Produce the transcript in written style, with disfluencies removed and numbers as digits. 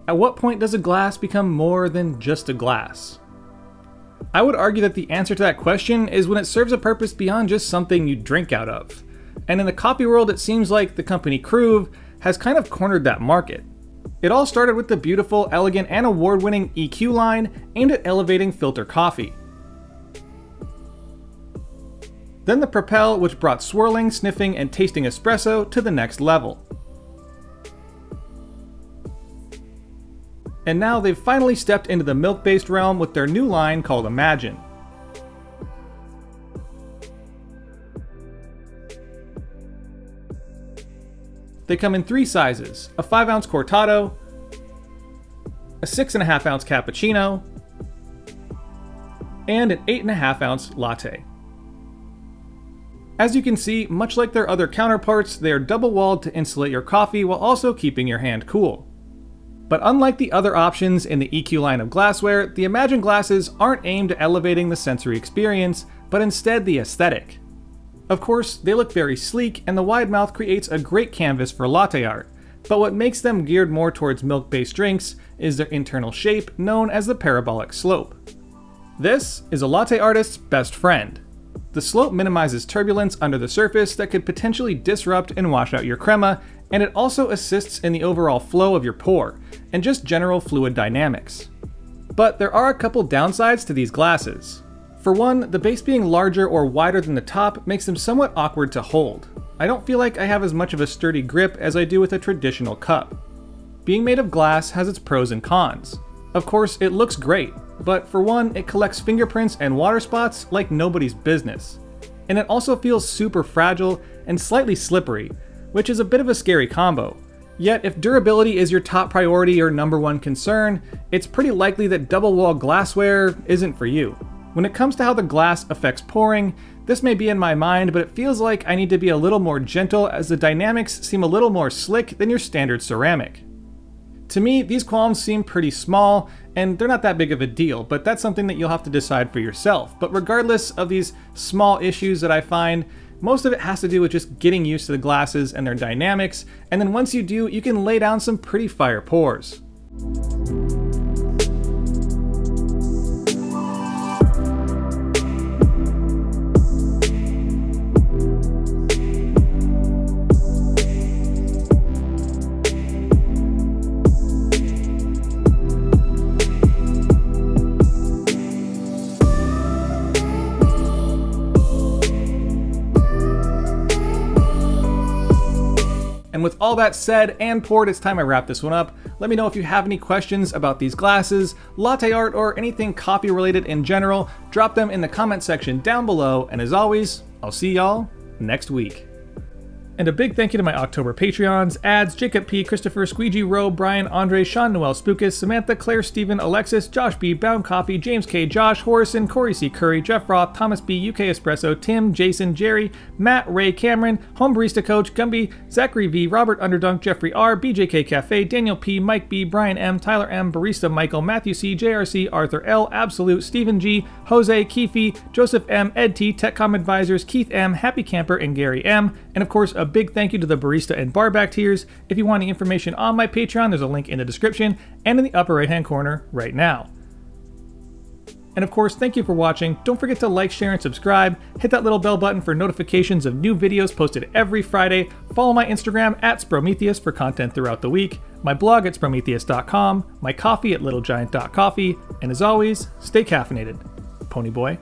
At what point does a glass become more than just a glass? I would argue that the answer to that question is when it serves a purpose beyond just something you drink out of. And in the coffee world, it seems like the company Kruve has kind of cornered that market. It all started with the beautiful, elegant, and award-winning EQ line aimed at elevating filter coffee. Then the Propel, which brought swirling, sniffing, and tasting espresso to the next level. And now they've finally stepped into the milk-based realm with their new line called Imagine. They come in 3 sizes: a 5-ounce cortado, a 6.5-ounce cappuccino, and an 8.5-ounce latte. As you can see, much like their other counterparts, they are double-walled to insulate your coffee while also keeping your hand cool. But unlike the other options in the EQ line of glassware, the Imagine glasses aren't aimed at elevating the sensory experience, but instead the aesthetic. Of course, they look very sleek, and the wide mouth creates a great canvas for latte art, but what makes them geared more towards milk-based drinks is their internal shape, known as the parabolic slope. This is a latte artist's best friend. The slope minimizes turbulence under the surface that could potentially disrupt and wash out your crema, and it also assists in the overall flow of your pour, and just general fluid dynamics. But there are a couple downsides to these glasses. For one, the base being larger or wider than the top makes them somewhat awkward to hold. I don't feel like I have as much of a sturdy grip as I do with a traditional cup. Being made of glass has its pros and cons. Of course, it looks great, but for one, it collects fingerprints and water spots like nobody's business. And it also feels super fragile and slightly slippery, which is a bit of a scary combo. Yet, if durability is your top priority or #1 concern, it's pretty likely that double-wall glassware isn't for you. When it comes to how the glass affects pouring, this may be in my mind, but it feels like I need to be a little more gentle as the dynamics seem a little more slick than your standard ceramic. To me, these qualms seem pretty small, and they're not that big of a deal, but that's something that you'll have to decide for yourself. But regardless of these small issues that I find, most of it has to do with just getting used to the glasses and their dynamics, and then once you do, you can lay down some pretty fire pours. And with all that said and poured, it's time I wrap this one up. Let me know if you have any questions about these glasses, latte art, or anything coffee related in general. Drop them in the comment section down below, and as always, I'll see y'all next week. And a big thank you to my October Patreons: Ads, Jacob P, Christopher, Squeegee, Rowe, Brian, Andre, Sean Noel, Spookus, Samantha, Claire, Stephen, Alexis, Josh B, Bound Coffee, James K, Josh, Horrison, Corey C, Curry, Jeff Roth, Thomas B, UK Espresso, Tim, Jason, Jerry, Matt, Ray, Cameron, Home Barista Coach, Gumby, Zachary V, Robert Underdunk, Jeffrey R, BJK Cafe, Daniel P, Mike B, Brian M, Tyler M, Barista Michael, Matthew C, JRC, Arthur L, Absolute, Stephen G, Jose, Keefe, Joseph M, Ed T, TechCom Advisors, Keith M, Happy Camper, and Gary M. And of course, a big thank you to the Barista and Barback tiers. If you want any information on my Patreon, there's a link in the description and in the upper right hand corner right now. And of course, thank you for watching. Don't forget to like, share, and subscribe. Hit that little bell button for notifications of new videos posted every Friday. Follow my Instagram at Sprometheus for content throughout the week, my blog at Sprometheus.com, my coffee at littlegiant.coffee, and as always, stay caffeinated. Ponyboy